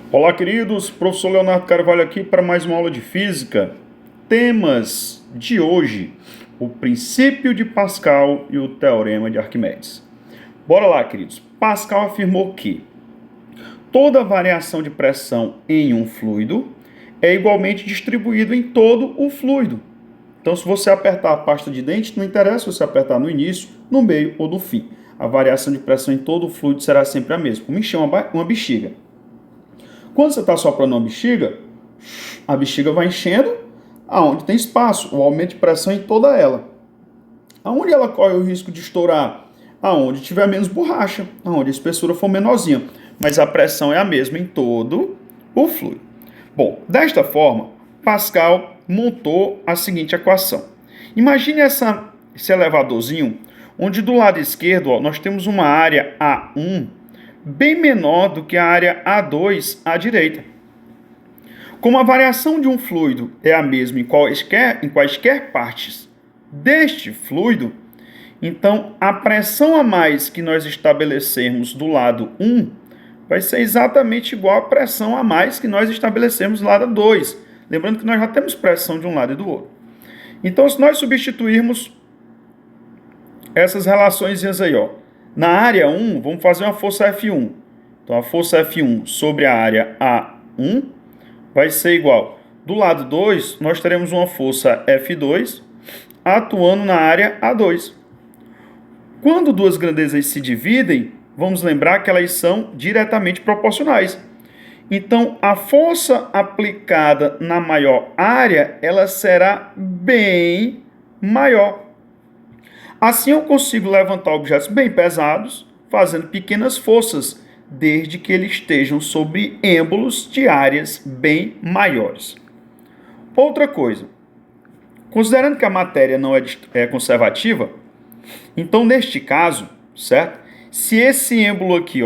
Olá, queridos. Professor Leonardo Carvalho aqui para mais uma aula de física. Temas de hoje: o princípio de Pascal e o teorema de Arquimedes. Bora lá, queridos. Pascal afirmou que toda variação de pressão em um fluido é igualmente distribuída em todo o fluido. Então, se você apertar a pasta de dente, não interessa se você apertar no início, no meio ou no fim. A variação de pressão em todo o fluido será sempre a mesma, como encher uma bexiga. Quando você está soprando uma bexiga, a bexiga vai enchendo aonde tem espaço, o aumento de pressão em toda ela. Aonde ela corre o risco de estourar? Aonde tiver menos borracha, aonde a espessura for menorzinha. Mas a pressão é a mesma em todo o fluido. Bom, desta forma, Pascal montou a seguinte equação. Imagine esse elevadorzinho, onde do lado esquerdo nós temos uma área A1 bem menor do que a área A2 à direita. Como a variação de um fluido é a mesma em quaisquer partes deste fluido, então a pressão a mais que nós estabelecemos do lado 1 vai ser exatamente igual à pressão a mais que nós estabelecemos do lado 2. Lembrando que nós já temos pressão de um lado e do outro. Então, se nós substituirmos essas relações aí, na área 1, vamos fazer uma força F1. Então, a força F1 sobre a área A1 vai ser igual. Do lado 2, nós teremos uma força F2 atuando na área A2. Quando duas grandezas se dividem, vamos lembrar que elas são diretamente proporcionais. Então, a força aplicada na maior área, ela será bem maior. Assim, eu consigo levantar objetos bem pesados, fazendo pequenas forças, desde que eles estejam sobre êmbolos de áreas bem maiores. Outra coisa, considerando que a matéria não é conservativa, então, neste caso, certo? Se esse êmbolo aqui,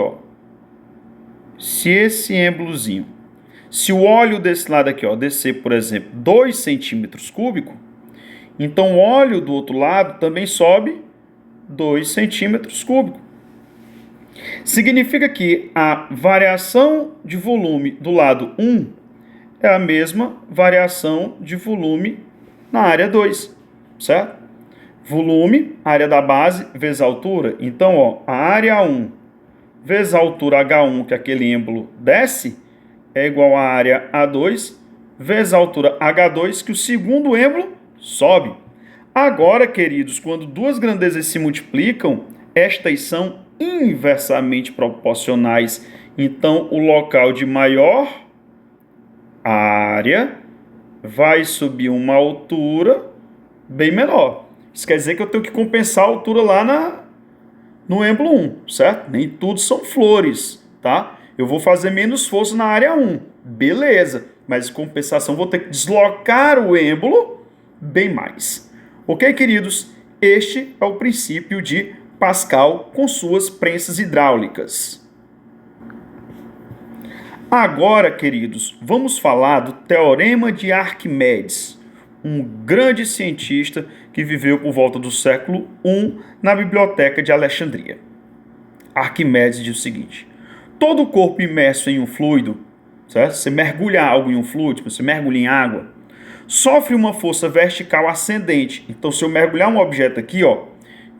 se esse êmbolozinho, se o óleo desse lado aqui, descer, por exemplo, 2 centímetros cúbicos, então o óleo do outro lado também sobe 2 centímetros cúbicos. Significa que a variação de volume do lado 1 é a mesma variação de volume na área 2, certo? Volume, área da base, vezes a altura. Então, a área 1 vezes a altura H1, que aquele êmbolo desce, é igual à área A2, vezes a altura H2, que o segundo êmbolo sobe. Agora, queridos, quando duas grandezas se multiplicam, estas são inversamente proporcionais. Então, o local de maior área vai subir uma altura bem menor. Isso quer dizer que eu tenho que compensar a altura lá no êmbolo 1, certo? Nem tudo são flores, tá? Eu vou fazer menos força na área 1, beleza. Mas em compensação vou ter que deslocar o êmbolo bem mais. Ok, queridos? Este é o princípio de Pascal com suas prensas hidráulicas. Agora, queridos, vamos falar do Teorema de Arquimedes, um grande cientista que viveu por volta do século I na Biblioteca de Alexandria. Arquimedes diz o seguinte: todo corpo imerso em um fluido, certo? Você mergulha algo em um fluido, tipo, você mergulha em água, sofre uma força vertical ascendente. Então, se eu mergulhar um objeto aqui,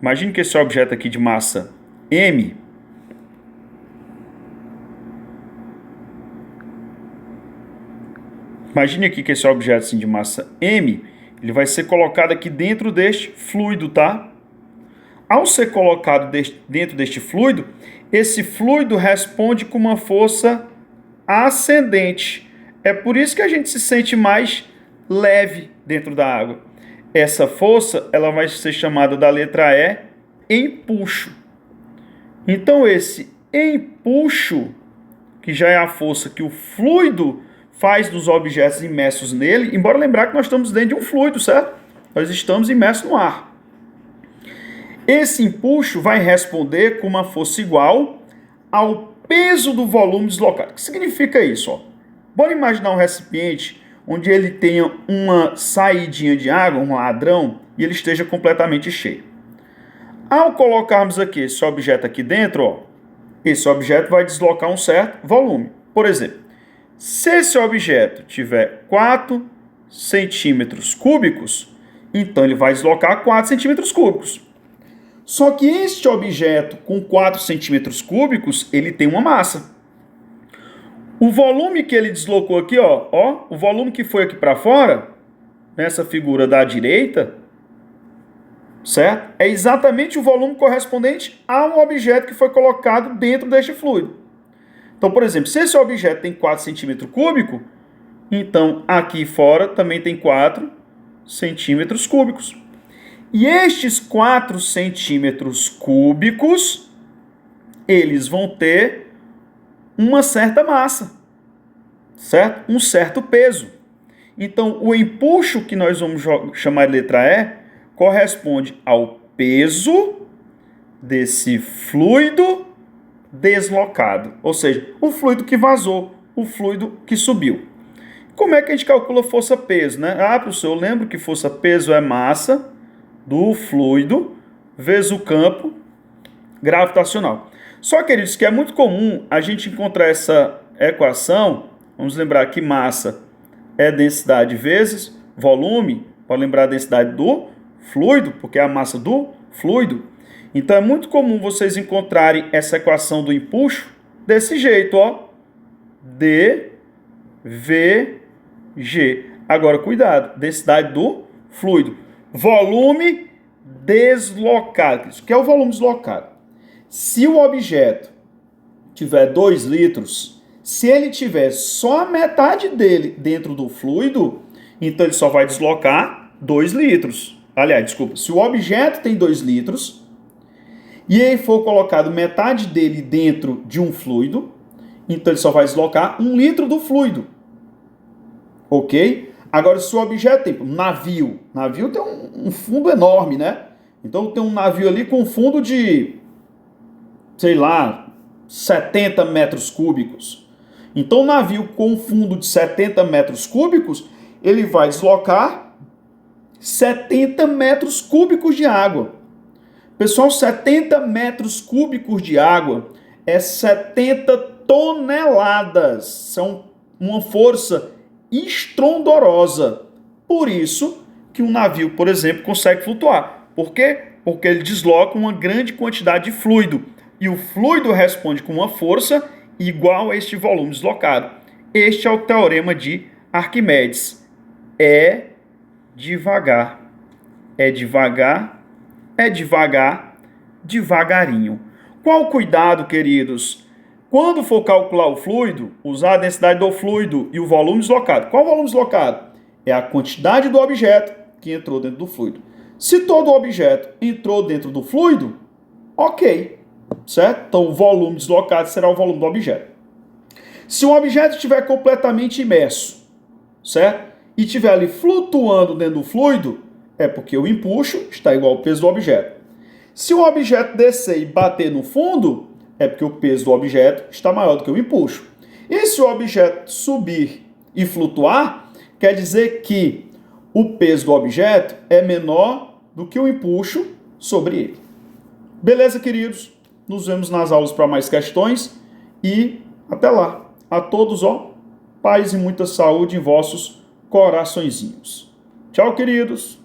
imagine que esse objeto aqui de massa M, imagine aqui que esse objeto assim, de massa M, ele vai ser colocado aqui dentro deste fluido, tá? Ao ser colocado dentro deste fluido, esse fluido responde com uma força ascendente. É por isso que a gente se sente mais leve dentro da água. Essa força, ela vai ser chamada da letra E, empuxo. Então, esse empuxo, que já é a força que o fluido faz dos objetos imersos nele, embora lembrar que nós estamos dentro de um fluido, certo? Nós estamos imersos no ar. Esse empuxo vai responder com uma força igual ao peso do volume deslocado. O que significa isso? Bora imaginar um recipiente onde ele tenha uma saidinha de água, um ladrão, e ele esteja completamente cheio. Ao colocarmos aqui esse objeto aqui dentro, esse objeto vai deslocar um certo volume. Por exemplo, Se esse objeto tiver 4 centímetros cúbicos, então ele vai deslocar 4 centímetros cúbicos. Só que este objeto com 4 centímetros cúbicos, ele tem uma massa. O volume que ele deslocou aqui, o volume que foi aqui para fora, nessa figura da direita, certo? É exatamente o volume correspondente a um objeto que foi colocado dentro deste fluido. Então, por exemplo, se esse objeto tem 4 centímetros cúbicos, então aqui fora também tem 4 centímetros cúbicos. E estes 4 centímetros cúbicos, eles vão ter uma certa massa, certo? Um certo peso. Então, o empuxo que nós vamos chamar de letra E corresponde ao peso desse fluido deslocado. Ou seja, o fluido que vazou, o fluido que subiu. Como é que a gente calcula força-peso, né? Professor, eu lembro que força-peso é massa do fluido vezes o campo gravitacional. Só, queridos, que é muito comum a gente encontrar essa equação. Vamos lembrar que massa é densidade vezes volume. Pode lembrar a densidade do fluido, porque é a massa do fluido. Então é muito comum vocês encontrarem essa equação do empuxo desse jeito, dVg. Agora, cuidado, densidade do fluido. Volume deslocado. O que é o volume deslocado? Se o objeto tiver 2 litros, se ele tiver só a metade dele dentro do fluido, então ele só vai deslocar 2 litros. Aliás, desculpa, se o objeto tem 2 litros e ele for colocado metade dele dentro de um fluido, então ele só vai deslocar 1 litro do fluido. Ok? Agora, se o objeto tem um navio tem um fundo enorme, né? Então tem um navio ali com um fundo de, sei lá, 70 metros cúbicos. Então, um navio com um fundo de 70 metros cúbicos, ele vai deslocar 70 metros cúbicos de água. Pessoal, 70 metros cúbicos de água é 70 toneladas. São uma força estrondorosa. Por isso que um navio, por exemplo, consegue flutuar. Por quê? Porque ele desloca uma grande quantidade de fluido. E o fluido responde com uma força igual a este volume deslocado. Este é o teorema de Arquimedes. É devagar, devagarinho. Qual cuidado, queridos? Quando for calcular o fluido, usar a densidade do fluido e o volume deslocado. Qual volume deslocado? É a quantidade do objeto que entrou dentro do fluido. Se todo o objeto entrou dentro do fluido, ok, certo? Então, o volume deslocado será o volume do objeto. Se o objeto estiver completamente imerso, certo? E estiver ali flutuando dentro do fluido, é porque o empuxo está igual ao peso do objeto. Se o objeto descer e bater no fundo, é porque o peso do objeto está maior do que o empuxo. E se o objeto subir e flutuar, quer dizer que o peso do objeto é menor do que o empuxo sobre ele. Beleza, queridos? Nos vemos nas aulas para mais questões e até lá. A todos, paz e muita saúde em vossos coraçõezinhos. Tchau, queridos!